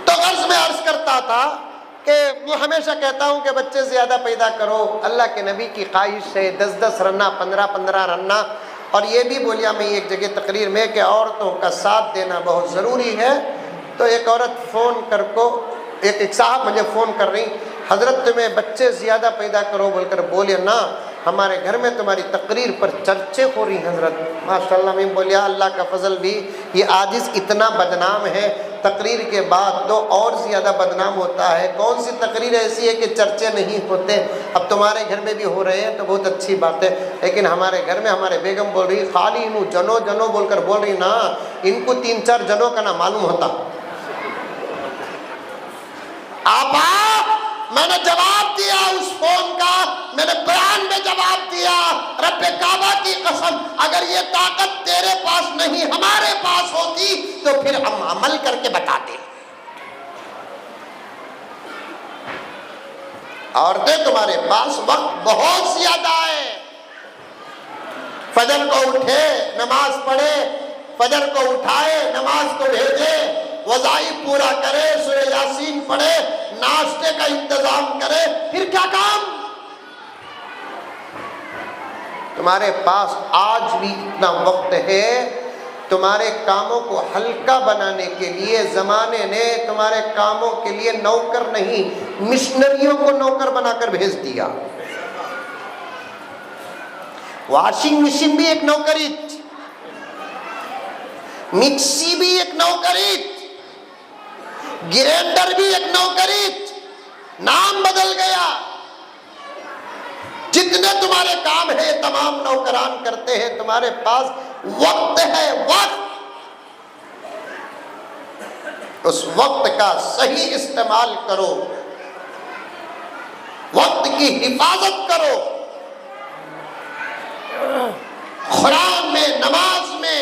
تو غرض میں عرض کرتا تھا کہ میں ہمیشہ کہتا ہوں کہ بچے زیادہ پیدا کرو، اللہ کے نبی کی خواہش ہے 10 رنہ 15 رنہ، اور یہ بھی بولیا میں ایک جگہ تقریر میں کہ عورتوں کا ساتھ دینا بہت ضروری ہے۔ تو ایک عورت فون کر کو ایک صاحب مجھے فون کر رہی، حضرت تمہیں بچے زیادہ پیدا کرو بول کر بولے نا، ہمارے گھر میں تمہاری تقریر پر چرچے ہو رہی حضرت۔ ماشاءاللہ میں بولیا اللہ کا فضل بھی، یہ عاجز اتنا بدنام ہے، تقریر کے بعد تو اور زیادہ بدنام ہوتا ہے۔ کون سی تقریر ایسی ہے کہ چرچے نہیں ہوتے؟ اب تمہارے گھر میں بھی ہو رہے ہیں تو بہت اچھی بات ہے، لیکن ہمارے گھر میں ہمارے بیگم بول رہی خالی انہوں جنو جنو بول کر بول رہی نا، ان کو 3-4 جنوں کا نہ معلوم ہوتا۔ آپا میں نے جواب دیا اس فون کا، میں نے بیان میں جواب دیا، رب کعبہ کی قسم اگر یہ طاقت تیرے پاس نہیں ہمارے پاس ہوتی تو پھر ہم عمل کر کے بتاتے۔ عورتیں تمہارے پاس وقت بہت زیادہ ہے، فجر کو اٹھے نماز پڑھے، فجر کو اٹھائے نماز کو بھیجے، وظائف پورا کرے، سورہ یاسین پڑھے، ناشتے کا انتظام کرے، پھر کیا کام؟ تمہارے پاس آج بھی اتنا وقت ہے، تمہارے کاموں کو ہلکا بنانے کے لیے زمانے نے تمہارے کاموں کے لیے نوکر نہیں مشنریوں کو نوکر بنا کر بھیج دیا۔ واشنگ مشین بھی ایک نوکری، مکسی بھی ایک نوکری، گرینڈر بھی ایک نوکری، نام بدل گیا۔ جتنے تمہارے کام ہے تمام نوکران کرتے ہیں، تمہارے پاس وقت ہے، وقت، اس وقت کا صحیح استعمال کرو، وقت کی حفاظت کرو، قرآن میں، نماز میں،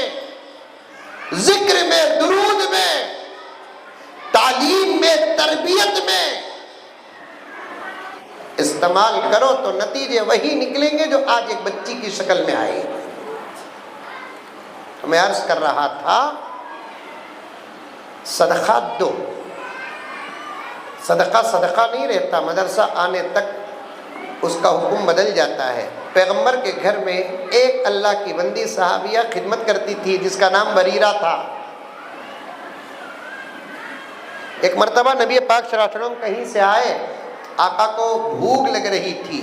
ذکر میں، درود میں، تعلیم میں، تربیت میں استعمال کرو تو نتیجے وہی نکلیں گے جو آج ایک بچی کی شکل میں آئے۔ میں عرض کر رہا تھا صدقہ دو، صدقہ صدقہ نہیں رہتا، مدرسہ آنے تک اس کا حکم بدل جاتا ہے۔ پیغمبر کے گھر میں ایک اللہ کی بندی صحابیہ خدمت کرتی تھی جس کا نام بریرہ تھا۔ ایک مرتبہ نبی پاک صلی اللہ علیہ وسلم کہیں سے آئے، آقا کو بھوک لگ رہی تھی۔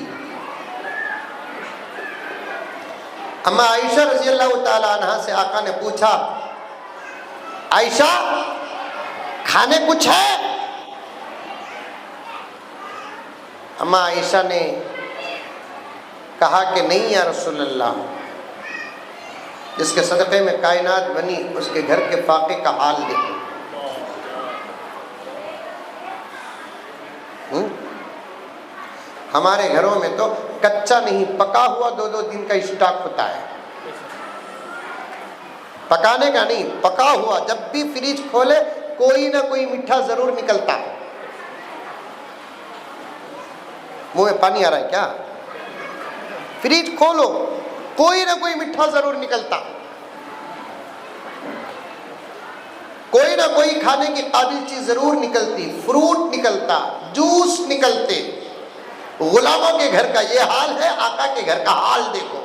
اما عائشہ رضی اللہ تعالی عنہ سے آقا نے پوچھا، عائشہ کھانے کچھ ہے؟ اما عائشہ نے کہا کہ نہیں یا رسول اللہ، جس کے صدقے میں کائنات بنی اس کے گھر کے فاقے کا حال دیکھو۔ ہمارے گھروں میں تو کچا نہیں پکا ہوا 2-2 دن کا اسٹاک ہوتا ہے، پکانے کا نہیں، پکا ہوا۔ جب بھی فریج کھولے کوئی نہ کوئی میٹھا ضرور نکلتا۔ منہ میں پانی آ رہا ہے کیا؟ فریج کھولو، کوئی نہ کوئی میٹھا ضرور نکلتا، کوئی نہ کوئی کھانے کی قابل چیز ضرور نکلتی، فروٹ نکلتا، جوس نکلتے۔ غلاموں کے گھر کا یہ حال ہے، آقا کے گھر کا حال دیکھو۔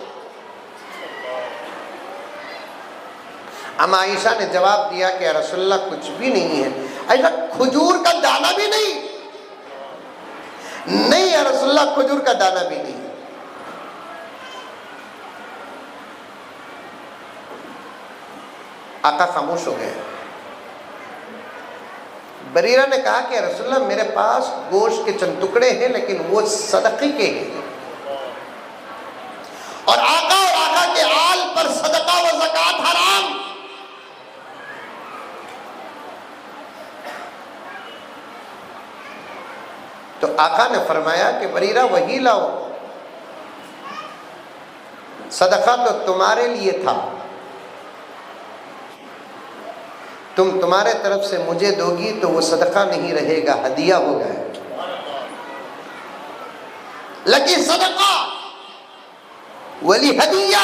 اما عائشہ نے جواب دیا کہ یا رسول اللہ کچھ بھی نہیں ہے۔ ایسا کھجور کا دانہ بھی نہیں؟ نہیں یا رسول اللہ کھجور کا دانہ بھی نہیں۔ آقا خاموش ہو گئے۔ بریرہ نے کہا کہ رسول اللہ میرے پاس گوشت کے چند ٹکڑے ہیں لیکن وہ صدقے کے ہیں، اور آقا کے آل پر صدقہ و زکوٰۃ حرام۔ تو آقا نے فرمایا کہ بریرہ وہی لاؤ، صدقہ تو تمہارے لیے تھا، تمہارے طرف سے مجھے دو گی تو وہ صدقہ نہیں رہے گا، ہدیہ ہوگا۔ لیکن صدقہ ولی ہدیہ،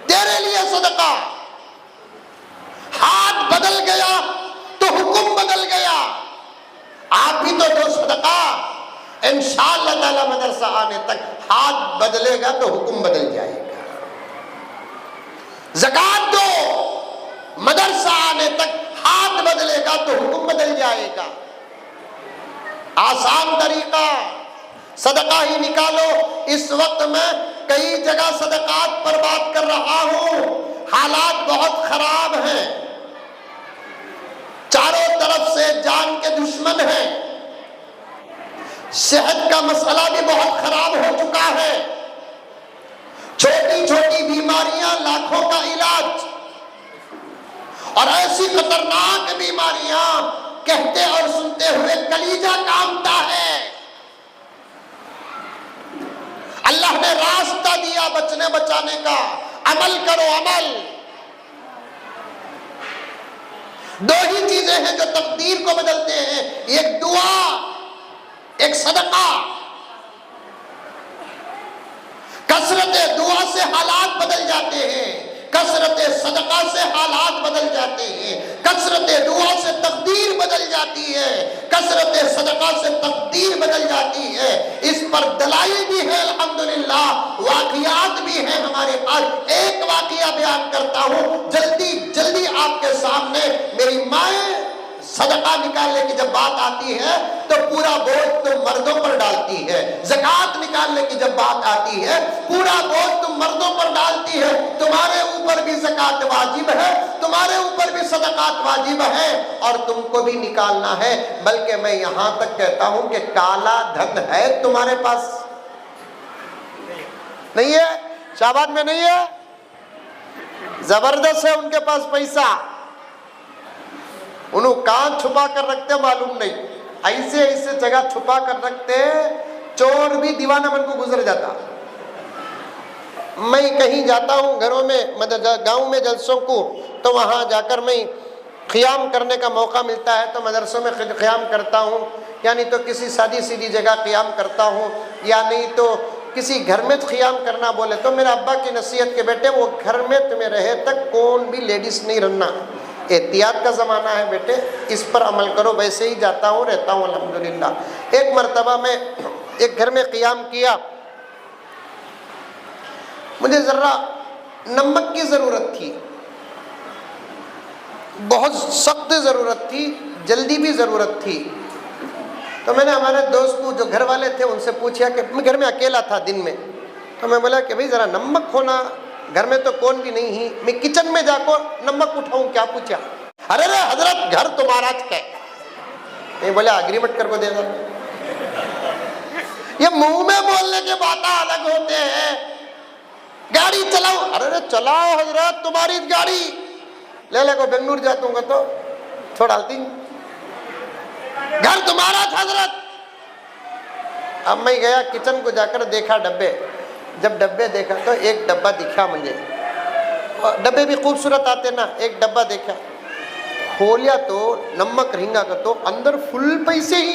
تیرے لیے صدقہ۔ ہاتھ بدل گیا تو حکم بدل گیا۔ آپ بھی تو دو صدقہ، انشاءاللہ تعالی مدرسہ آنے تک ہاتھ بدلے گا تو حکم بدل جائے گا۔ زکوٰۃ دو، مدرسہ آنے تک ہاتھ بدلے گا تو حکم بدل جائے گا۔ آسان طریقہ، صدقہ ہی نکالو۔ اس وقت میں کئی جگہ صدقات پر بات کر رہا ہوں، حالات بہت خراب ہیں، چاروں طرف سے جان کے دشمن ہیں، صحت کا مسئلہ بھی بہت خراب ہو چکا ہے، چھوٹی چھوٹی بیماریاں لاکھوں کا علاج، اور ایسی خطرناک بیماریاں کہتے اور سنتے ہوئے کلیجہ کامتا ہے۔ اللہ نے راستہ دیا بچنے بچانے کا، عمل کرو عمل۔ دو ہی چیزیں ہیں جو تقدیر کو بدلتے ہیں، ایک دعا، ایک صدقہ۔ کثرت دعا سے حالات بدل جاتے ہیں، کثرت صدقہ سے حالات بدل جاتے ہیں، کثرت دعا سے تقدیر بدل جاتی ہے، کثرت صدقہ سے تقدیر بدل جاتی ہے۔ اس پر دلائل بھی ہے الحمدللہ، واقعات بھی ہیں ہمارے پاس۔ ایک واقعہ بیان کرتا ہوں جلدی جلدی آپ کے سامنے۔ میری مائیں صدقہ نکالنے کی جب بات آتی ہے تو پورا بوجھ تم مردوں پر ڈالتی ہے، زکوٰۃ نکالنے کی جب بات آتی ہے پورا بوجھ تم مردوں پر ڈالتی ہے۔ تمہارے اوپر بھی زکوٰۃ واجب ہے، تمہارے اوپر بھی صدقات واجب ہے، اور تم کو بھی نکالنا ہے۔ بلکہ میں یہاں تک کہتا ہوں کہ کالا دھن ہے تمہارے پاس؟ نہیں ہے؟ شہباد میں نہیں ہے؟ زبردست ہے ان کے پاس پیسہ، انہوں کہاں چھپا کر رکھتے معلوم نہیں، ایسے ایسے جگہ چھپا کر رکھتے چور بھی دیوانہ بن کو گزر جاتا۔ میں کہیں جاتا ہوں گھروں میں، گاؤں میں جلسوں کو، تو وہاں جا کر میں قیام کرنے کا موقع ملتا ہے تو مدرسوں میں قیام کرتا ہوں، یعنی تو کسی سادی سیدھی جگہ قیام کرتا ہوں، یا نہیں تو کسی گھر میں قیام کرنا بولے تو میرے ابا کی نصیحت کے بیٹے وہ گھر میں تمہیں رہے تک کون بھی لیڈیز نہیں رہنا، احتیاط کا زمانہ ہے بیٹے، اس پر عمل کرو۔ ویسے ہی جاتا ہوں رہتا ہوں الحمدللہ۔ ایک مرتبہ میں ایک گھر میں قیام کیا، مجھے ذرا نمک کی ضرورت تھی، بہت سخت ضرورت تھی، جلدی بھی ضرورت تھی۔ تو میں نے ہمارے دوست کو جو گھر والے تھے ان سے پوچھا کہ میں گھر میں اکیلا تھا دن میں، تو میں بولا کہ بھائی ذرا نمک ہونا، گھر میں تو کون بھی نہیں ہی، میں کچن میں جا کر نمک اٹھاؤں کیا؟ پوچھا۔ ارے حضرت گھر تمہارا ہے، میں بولا اگریمنٹ کر کو دے دو۔ یہ منہ میں بولنے کے باتیں الگ ہوتے ہیں، گاڑی چلاؤ، ارے چلاؤ حضرت تمہاری گاڑی، لے کو بنگلور جاتا ہوں گا تو چھوڑ ڈالتی، گھر تمہارا تھا حضرت۔ اب میں گیا کچن کو، جا کر دیکھا ڈبے، جب ڈبے دیکھا تو ایک ڈبہ دکھا مجھے، ڈبے بھی خوبصورت آتے نا، ایک ڈبہ دیکھا، کھولیا تو نمک رنگا کا تو اندر فل پیسے ہی۔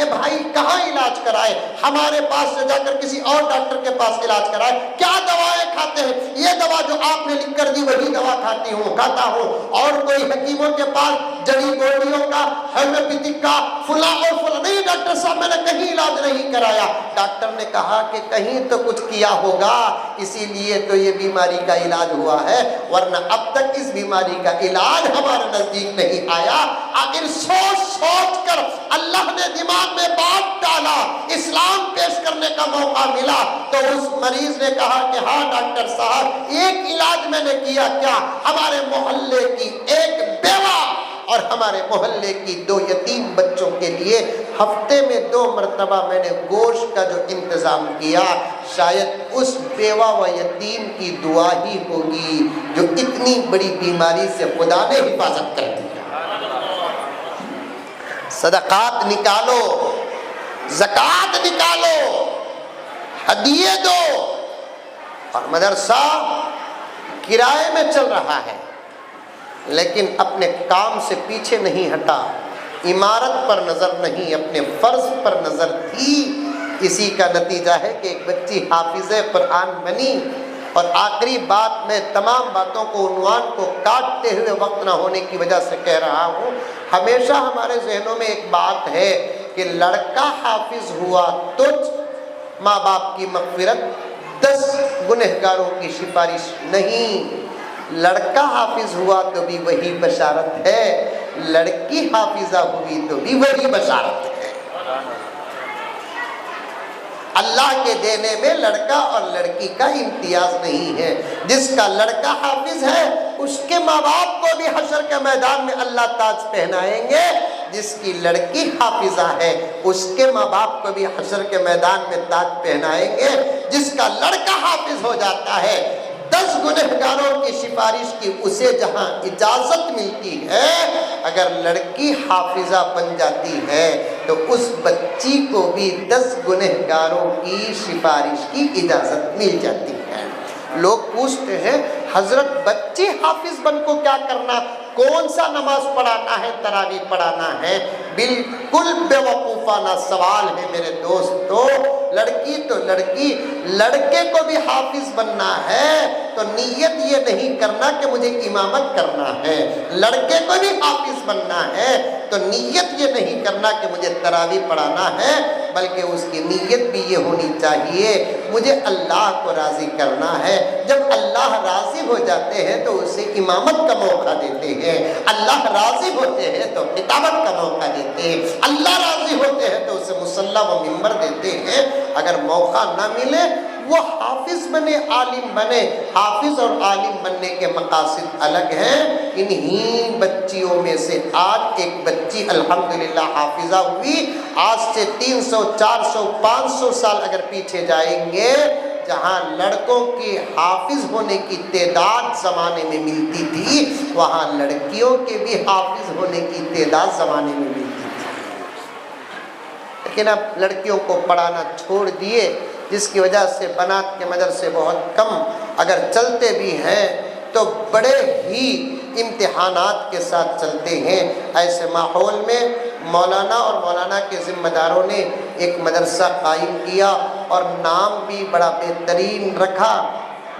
کہ بھائی کہاں علاج کرائے، ہمارے پاس سے جا کر کسی اور ڈاکٹر کے پاس علاج کرائے، کیا دوائیں کھاتے ہیں، یہ دوا جو آپ نے لکھ کر دی وہی دوا کھاتا ہوں، اور کوئی حکیموں کے پاس جڑی بوٹیوں کا، ہومیوپیتھک کا، فلاں اور فلاں، نہیں ڈاکٹر صاحب میں نے کہیں علاج نہیں کرایا۔ ڈاکٹر نے کہا کہ کہیں تو کچھ کیا ہوگا، اسی لیے تو یہ بیماری کا علاج ہوا ہے، ورنہ اب تک اس بیماری کا علاج ہمارے نزدیک نہیں آیا۔ آخر سوچ سوچ کر اللہ نے دماغ میں بات ڈالا، اسلام پیش کرنے کا موقع ملا، تو اس مریض نے کہا کہ ہاں ڈاکٹر صاحب ایک علاج میں نے کیا، کیا؟ ہمارے محلے کی ایک بیوہ اور ہمارے محلے کی 2 یتیم بچوں کے لیے ہفتے میں 2 مرتبہ میں نے گوشت کا جو انتظام کیا، شاید اس بیوہ و یتیم کی دعا ہی ہوگی جو اتنی بڑی بیماری سے خدا نے حفاظت کر دی۔ صدقات نکالو، زکوٰۃ نکالو، ہدیے دو، اور مدرسہ کرائے میں چل رہا ہے لیکن اپنے کام سے پیچھے نہیں ہٹا، عمارت پر نظر نہیں، اپنے فرض پر نظر تھی۔ اسی کا نتیجہ ہے کہ ایک بچی حافظ قرآن بنی۔ اور آخری بات، میں تمام باتوں کو، عنوان کو کاٹتے ہوئے وقت نہ ہونے کی وجہ سے کہہ رہا ہوں، ہمیشہ ہمارے ذہنوں میں ایک بات ہے کہ لڑکا حافظ ہوا تو ماں باپ کی مغفرت، 10 گنہگاروں کی سفارش نہیں۔ لڑکا حافظ ہوا تو بھی وہی بشارت ہے، لڑکی حافظہ ہوئی تو بھی وہی بشارت ہے۔ اللہ کے دینے میں لڑکا اور لڑکی کا امتیاز نہیں ہے۔ جس کا لڑکا حافظ ہے اس کے ماں باپ کو بھی حشر کے میدان میں اللہ تاج پہنائیں گے، جس کی لڑکی حافظہ ہے اس کے ماں باپ کو بھی حشر کے میدان میں تاج پہنائیں گے۔ جس کا لڑکا حافظ ہو جاتا ہے 10 گنہگاروں کی سفارش کی اسے جہاں اجازت ملتی ہے، اگر لڑکی حافظہ بن جاتی ہے تو اس بچی کو بھی 10 گنہگاروں کی سفارش کی اجازت مل جاتی ہے۔ لوگ پوچھتے ہیں حضرت بچی حافظ بن کو کیا کرنا، کون سا نماز پڑھانا ہے، تراویح پڑھانا ہے؟ بالکل بے وقوفانہ سوال ہے میرے دوستو۔ لڑکی تو لڑکی، لڑکے کو بھی حافظ بننا ہے تو نیت یہ نہیں کرنا کہ مجھے امامت کرنا ہے، لڑکے کو بھی حافظ بننا ہے تو نیت یہ نہیں کرنا کہ مجھے تراویح پڑھانا ہے، بلکہ اس کی نیت بھی یہ ہونی چاہیے مجھے اللہ کو راضی کرنا ہے۔ جب اللہ راضی ہو جاتے ہیں تو اسے امامت کا موقع دیتے ہیں، اللہ راضی ہوتے ہیں تو خطابت کا موقع دیتے ہیں، اللہ راضی ہوتے ہیں تو اسے مصلی و منبر دیتے ہیں۔ اگر موقع نہ ملے وہ حافظ بنے، عالم بنے۔ حافظ اور عالم بننے کے مقاصد الگ ہیں۔ انہی بچیوں میں سے آج ایک بچی الحمدللہ حافظہ ہوئی۔ آج سے 300 400 500 سال اگر پیچھے جائیں گے، جہاں لڑکوں کی حافظ ہونے کی تعداد زمانے میں ملتی تھی، وہاں لڑکیوں کے بھی حافظ ہونے کی تعداد زمانے میں ملتی تھی۔ لیکن اب لڑکیوں کو پڑھانا چھوڑ دیے، جس کی وجہ سے بنات کے مدرسے بہت کم اگر چلتے بھی ہیں تو بڑے ہی امتحانات کے ساتھ چلتے ہیں۔ ایسے ماحول میں مولانا اور مولانا کے ذمہ داروں نے ایک مدرسہ قائم کیا اور نام بھی بڑا بہترین رکھا،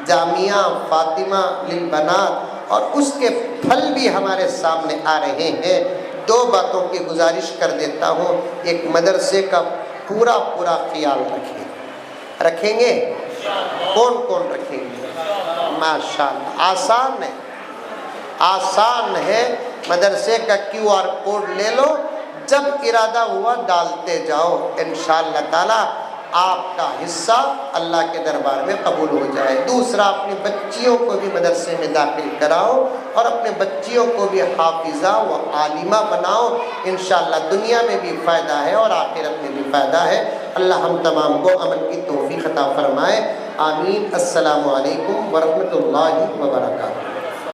جامعہ فاطمہ للبنات، اور اس کے پھل بھی ہمارے سامنے آ رہے ہیں۔ 2 باتوں کی گزارش کر دیتا ہوں، ایک مدرسے کا پورا خیال رکھیں گے؟ کون کون رکھیں گے؟ ماشاءاللہ، آسان ہے۔ مدرسے کا QR کوڈ لے لو، جب ارادہ ہوا ڈالتے جاؤ، انشاءاللہ تعالی آپ کا حصہ اللہ کے دربار میں قبول ہو جائے۔ دوسرا، اپنی بچیوں کو بھی مدرسے میں داخل کراؤ اور اپنے بچیوں کو بھی حافظہ و عالمہ بناؤ، انشاءاللہ دنیا میں بھی فائدہ ہے اور آخرت میں بھی فائدہ ہے۔ اللہ ہم تمام کو عمل کی توفیق عطا فرمائے، آمین۔ السلام علیکم ورحمۃ اللہ وبرکاتہ۔